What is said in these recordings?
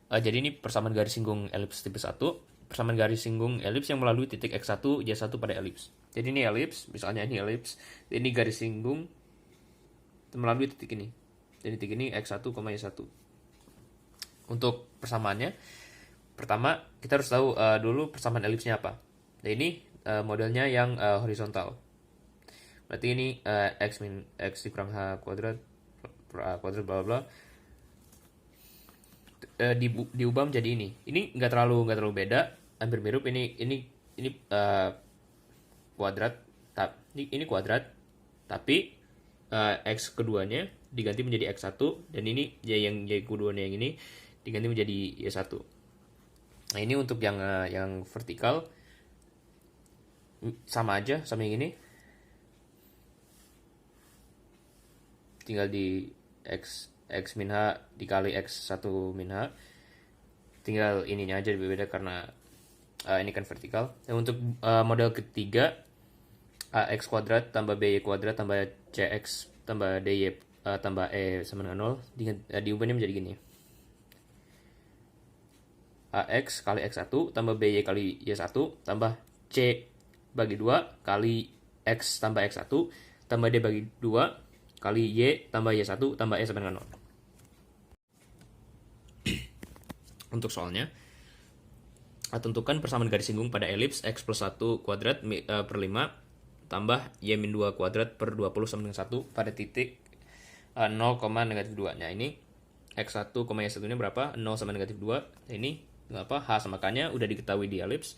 Jadi ini persamaan garis singgung elips tipe 1, persamaan garis singgung elips yang melalui titik X1, Y1 pada elips. Jadi ini elips, misalnya ini elips, ini garis singgung melalui titik ini. Jadi titik ini X1, Y1. Untuk persamaannya, pertama kita harus tahu dulu persamaan elipsnya apa. Nah ini modelnya yang horizontal. Berarti ini X dikurang H kuadrat per A kuadrat bla bla, diubah menjadi ini. Ini nggak terlalu beda, hampir mirip. Ini kuadrat, ini kuadrat, tapi x keduanya diganti menjadi x1, dan ini y keduanya yang ini diganti menjadi y1. Nah ini untuk yang vertikal sama aja sama yang ini, tinggal di x min h dikali x1 min h, tinggal ininya aja berbeda karena ini kan vertikal. Dan untuk model ketiga, ax kuadrat tambah by kuadrat tambah cx tambah dy tambah e sama dengan 0, diubahnya menjadi gini. Ax kali x1 tambah by kali y1 tambah c bagi 2 kali x tambah x1 tambah d bagi 2 kali y tambah y1 tambah e sama dengan 0. Untuk soalnya, tentukan persamaan garis singgung pada elips x plus 1 kuadrat per 5 tambah y min 2 kuadrat per 20 sama dengan 1 pada titik 0, negatif 2. Nah ini x1, y1 nya berapa? 0 sama negatif 2. Nah, ini apa? H sama K-nya udah diketahui di elips.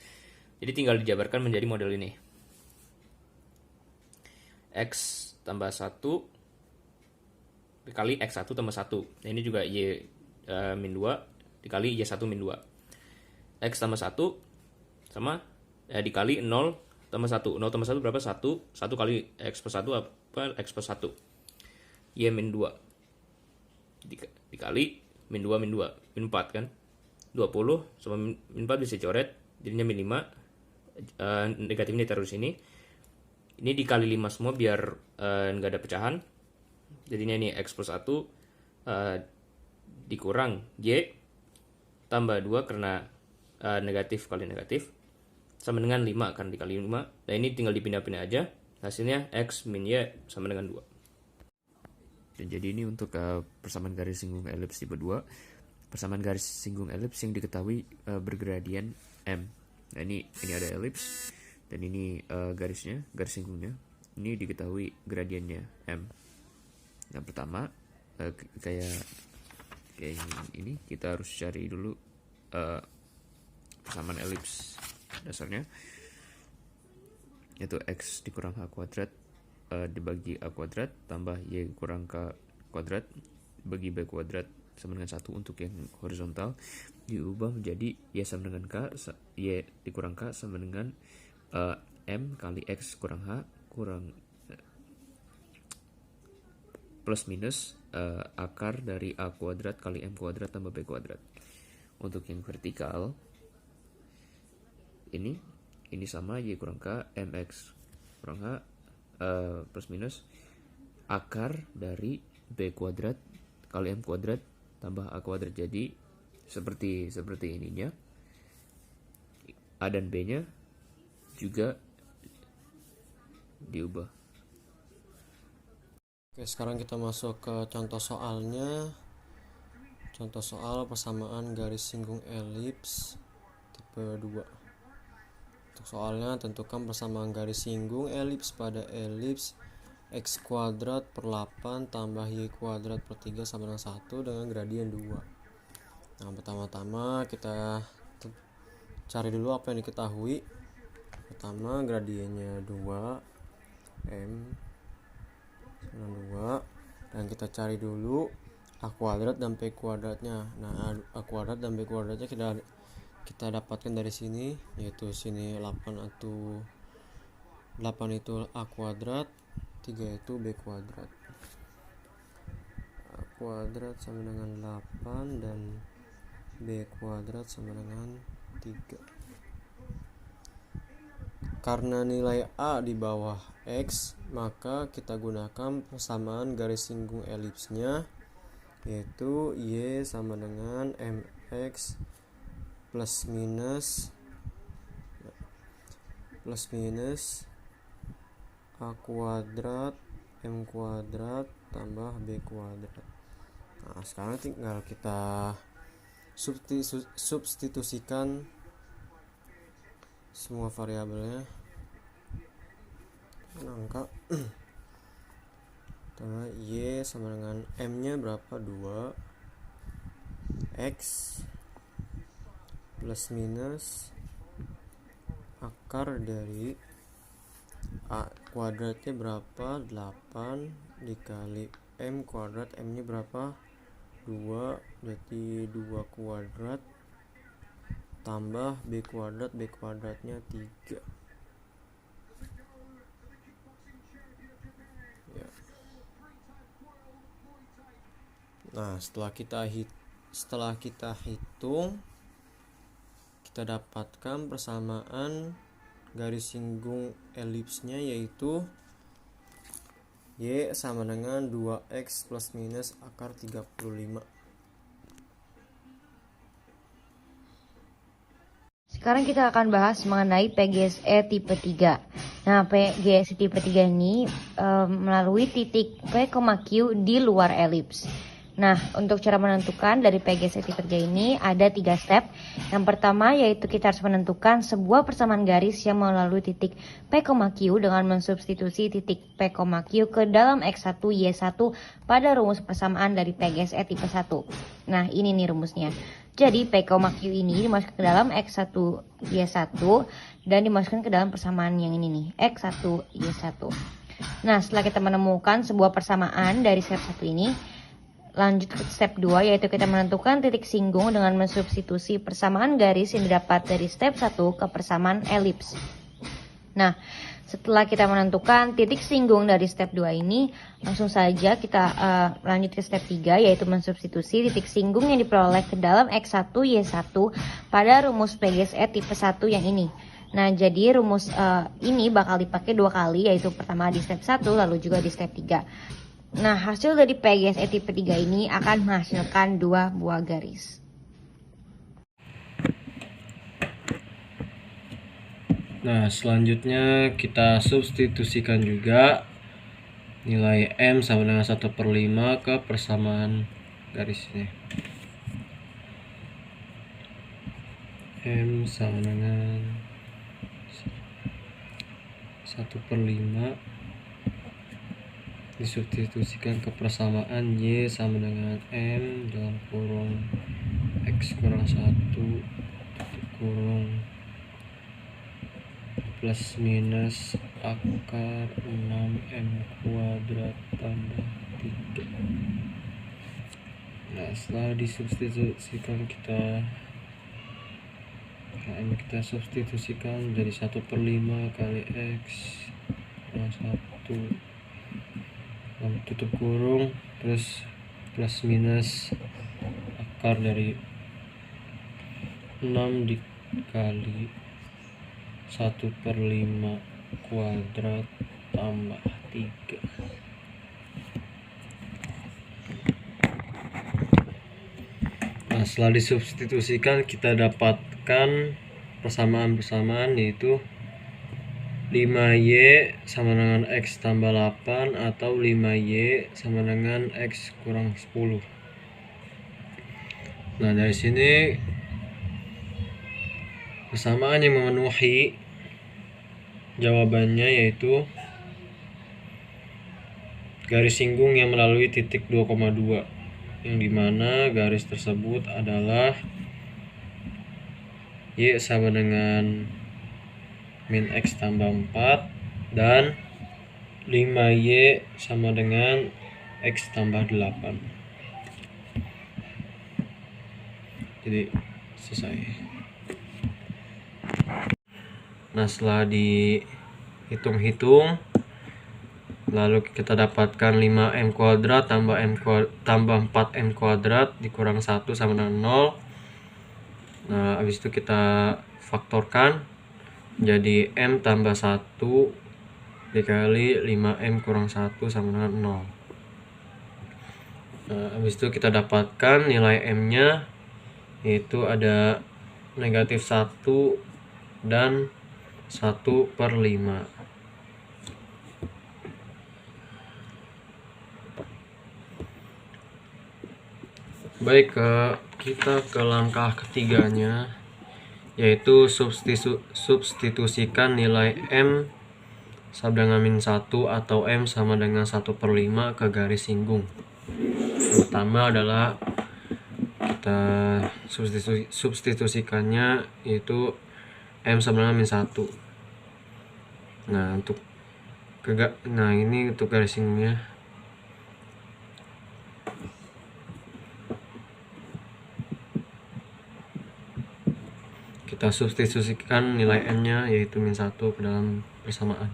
Jadi tinggal dijabarkan menjadi model ini. X tambah 1 dikali x1 tambah 1. Nah ini juga y min 2 dikali y1 min 2. X tambah 1 sama dikali 0 tambah 1. 0 tambah 1 berapa? 1. 1 kali X plus 1 apa? X plus 1. Y min 2 dikali min 2 min 2. Min 4 kan? 20 sama min 4 bisa coret. Jadinya min 5. Negatif ini taruh sini. Ini dikali 5 semua biar nggak ada pecahan. Jadinya ini X plus 1 dikurang Y tambah 2 karena negatif kali negatif sama dengan 5 kan, dikali 5. Nah ini tinggal dipindah-pindah aja, hasilnya x min y sama dengan 2. Dan jadi ini untuk persamaan garis singgung elips tipe 2, persamaan garis singgung elips yang diketahui bergradien m. Nah ini ada elips dan ini garis singgungnya, ini diketahui gradiennya m. Nah pertama kayak ini kita harus cari dulu persamaan elips dasarnya, yaitu x dikurang h kuadrat dibagi a kuadrat tambah y kurang k kuadrat bagi b kuadrat sama dengan 1. Untuk yang horizontal diubah menjadi y sama dengan k, y dikurang k sama dengan m kali x kurang h kurang plus minus akar dari a kuadrat kali m kuadrat tambah b kuadrat. Untuk yang vertikal ini sama y kurang k mx kurang h plus minus akar dari b kuadrat kali m kuadrat tambah a kuadrat. Jadi seperti ininya, a dan b nya juga diubah. Oke, sekarang kita masuk ke contoh soalnya. Contoh soal persamaan garis singgung elips tipe 2. Untuk soalnya, tentukan persamaan garis singgung elips pada elips x kuadrat per 8 tambah y kuadrat per 3 sama dengan 1 dengan gradien 2. Nah, pertama-tama kita cari dulu apa yang diketahui. Pertama, gradiennya 2 m dengan 2, dan kita cari dulu a kuadrat dan b kuadratnya. Nah, a kuadrat dan b kuadratnya kita dapatkan dari sini, yaitu sini 8 itu a kuadrat, 3 itu b kuadrat. A kuadrat sama dengan 8 dan b kuadrat sama dengan 3. Karena nilai a di bawah x, maka kita gunakan persamaan garis singgung elipsnya, yaitu y sama dengan X plus minus A kuadrat M kuadrat tambah B kuadrat. Nah, sekarang tinggal kita substitusikan semua variabelnya. Angka Y sama dengan M nya berapa, 2 X plus minus akar dari A kuadratnya berapa, 8 dikali M kuadrat, M nya berapa, 2, berarti 2 kuadrat tambah B kuadrat, B kuadratnya 3 ya. Nah, setelah kita hitung, kita dapatkan persamaan garis singgung elipsnya, yaitu Y sama dengan 2X plus minus akar 35. Sekarang kita akan bahas mengenai PGSE tipe 3. Nah, PGSE tipe 3 ini melalui titik P, Q di luar elips. Nah, untuk cara menentukan dari PGSE tipe 3 ini ada 3 step. Yang pertama yaitu kita harus menentukan sebuah persamaan garis yang melalui titik P, Q dengan mensubstitusi titik P, Q ke dalam X1, Y1 pada rumus persamaan dari PGSE tipe 1. Nah, ini nih rumusnya. Jadi P, Q ini dimasukkan ke dalam X1, Y1 dan dimasukkan ke dalam persamaan yang ini nih, X1, Y1. Nah, setelah kita menemukan sebuah persamaan dari step 1 ini, lanjut ke step 2 yaitu kita menentukan titik singgung dengan mensubstitusi persamaan garis yang didapat dari step 1 ke persamaan elips. Nah, setelah kita menentukan titik singgung dari step 2 ini, langsung saja kita lanjut ke step 3 yaitu mensubstitusi titik singgung yang diperoleh ke dalam X1, Y1 pada rumus PGSE tipe 1 yang ini. Nah, jadi rumus ini bakal dipakai 2 kali, yaitu pertama di step 1 lalu juga di step 3. Nah, hasil dari PGSE tipe 3 ini akan menghasilkan 2 buah garis. Nah, selanjutnya kita substitusikan juga nilai M sama dengan 1/5 ke persamaan garisnya. M sama dengan 1/5 disubstitusikan ke persamaan Y sama dengan M dalam kurung X kurang 1 kurung plus minus akar 6M kuadrat tambah 3. Nah, setelah disubstitusikan kita substitusikan dari 1/5 kali X kurang 1 tutup kurung terus plus minus akar dari 6 dikali 1/5 kuadrat tambah 3. Nah, setelah disubstitusikan kita dapatkan persamaan-persamaan, yaitu 5Y sama dengan X tambah 8 atau 5Y sama dengan X kurang 10. Nah, dari sini persamaan yang memenuhi jawabannya yaitu garis singgung yang melalui titik 2,2, yang dimana garis tersebut adalah Y sama dengan min X tambah 4 dan 5Y sama dengan X tambah 8. Jadi selesai. Nah, setelah dihitung-hitung, lalu kita dapatkan 5M kuadrat tambah 4M kuadrat dikurang 1 sama dengan 0. Nah, habis itu kita faktorkan jadi M tambah 1 dikali 5M kurang 1 sama dengan 0. Nah, habis itu kita dapatkan nilai M nya yaitu ada negatif 1 dan 1/5. Baik, kita ke langkah ketiganya, yaitu substitusikan nilai M sama dengan -1 atau M sama dengan 1/5 ke garis singgung. Yang pertama adalah kita substitusikannya, yaitu M sama dengan -1. Nah, ini untuk garis singgungnya. Kita substitusikan nilai M-nya, yaitu -1 ke dalam persamaan.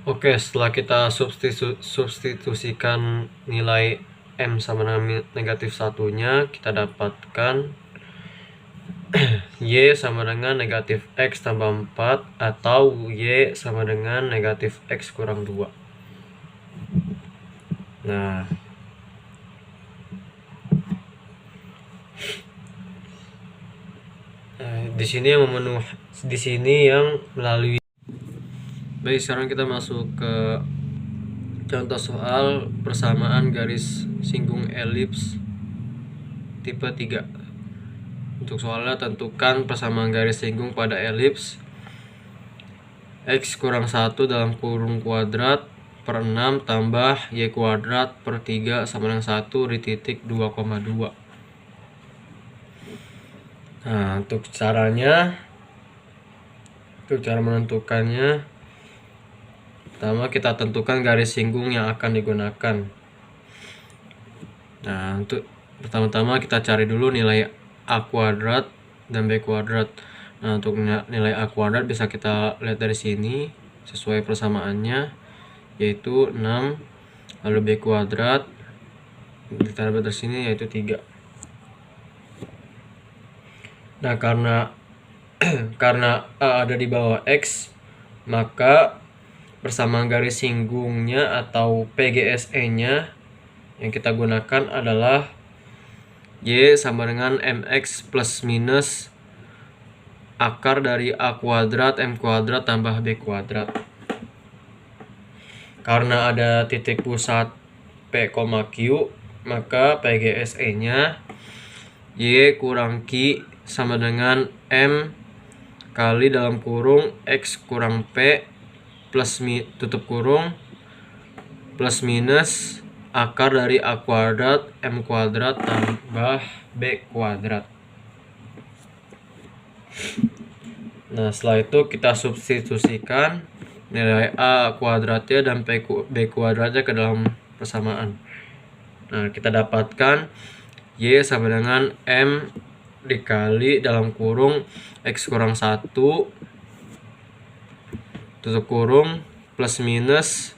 Oke, setelah kita substitusikan nilai M sama dengan negatif 1-nya, kita dapatkan Y sama dengan negatif X tambah 4 atau Y sama dengan negatif X kurang 2. Nah, di sini yang melalui. Baik, sekarang kita masuk ke contoh soal persamaan garis singgung elips tipe 3. Untuk soalnya, tentukan persamaan garis singgung pada elips X kurang 1 dalam kurung kuadrat per 6 tambah Y kuadrat per 3 sama dengan 1 di titik 2,2. Nah, untuk cara menentukannya, pertama kita tentukan garis singgung yang akan digunakan. Nah, untuk pertama-tama kita cari dulu nilai A kuadrat dan B kuadrat. Nah, untuk nilai A kuadrat bisa kita lihat dari sini sesuai persamaannya, yaitu 6, lalu B kuadrat ditambah dari sini yaitu 3. Nah, karena A ada di bawah X, maka persamaan garis singgungnya atau PGSE-nya yang kita gunakan adalah Y sama dengan MX plus minus akar dari A kuadrat M kuadrat tambah B kuadrat. Karena ada titik pusat P, Q, maka PGSE-nya Y kurang Q sama dengan M kali dalam kurung X kurang P tutup kurung plus minus akar dari A kuadrat M kuadrat tambah B kuadrat. Nah, setelah itu kita substitusikan nilai A kuadratnya dan B kuadratnya ke dalam persamaan. Nah, kita dapatkan Y sama dengan M dikali dalam kurung X kurang 1 tutup kurung plus minus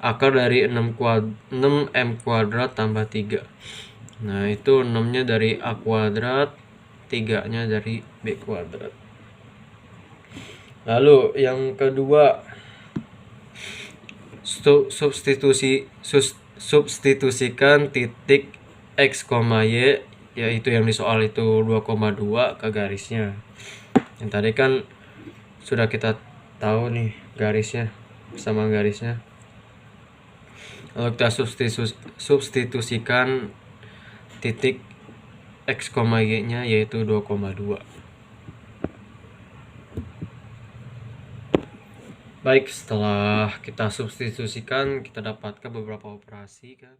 akar dari 6M kuadrat tambah 3. Nah, itu 6-nya dari A kuadrat, 3-nya dari B kuadrat. Lalu yang kedua, substitusikan titik X, Y, yaitu yang di soal itu 2,2 ke garisnya. Yang tadi kan sudah kita tahu nih garisnya, persamaan garisnya. Lalu kita substitusikan titik X, Y nya yaitu 2,2. Baik, setelah kita substitusikan, kita dapatkan beberapa operasi kan.